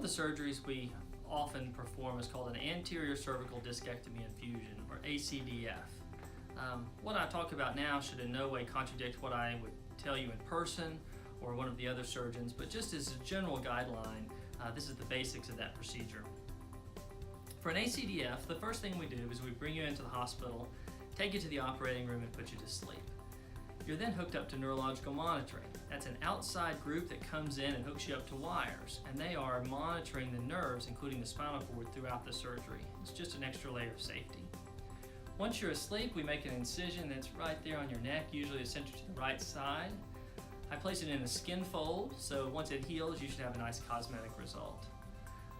the surgeries we often perform is called an anterior cervical discectomy infusion, or ACDF. What I talk about now should in no way contradict what I would tell you in person or one of the other surgeons, but just as a general guideline, this is the basics of that procedure. For an ACDF, the first thing we do is we bring you into the hospital, take you to the operating room, and put you to sleep. You're then hooked up to neurological monitoring. That's an outside group that comes in and hooks you up to wires, and they are monitoring the nerves, including the spinal cord, throughout the surgery. It's just an extra layer of safety. Once you're asleep, we make an incision that's right there on your neck, usually eccentric to the right side. I place it in a skin fold, so once it heals, you should have a nice cosmetic result.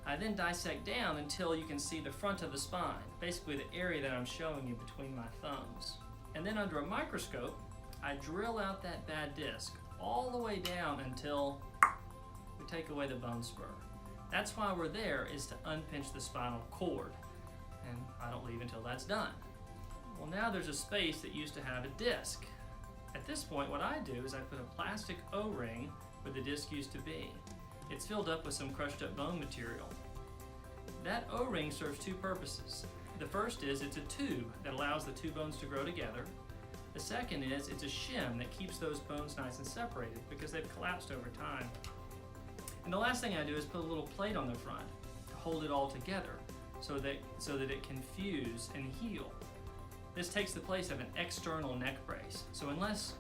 I then dissect down until you can see the front of the spine, basically the area that I'm showing you between my thumbs. And then under a microscope, I drill out that bad disc all the way down until we take away the bone spur. That's why we're there, is to unpinch the spinal cord. And I don't leave until that's done. Well, now there's a space that used to have a disc. At this point, what I do is I put a plastic O-ring where the disc used to be. It's filled up with some crushed up bone material. That O-ring serves two purposes. The first is it's a tube that allows the two bones to grow together. The second is it's a shim that keeps those bones nice and separated because they've collapsed over time. And the last thing I do is put a little plate on the front to hold it all together so that it can fuse and heal. This takes the place of an external neck brace. So unless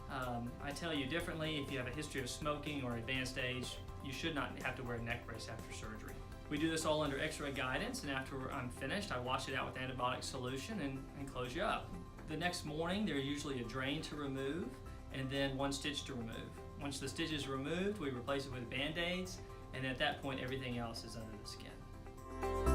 I tell you differently, if you have a history of smoking or advanced age, you should not have to wear a neck brace after surgery. We do this all under X-ray guidance, and after I'm finished, I wash it out with antibiotic solution and close you up. The next morning, there's usually a drain to remove and then one stitch to remove. Once the stitch is removed, we replace it with Band-Aids, and at that point, everything else is under the skin.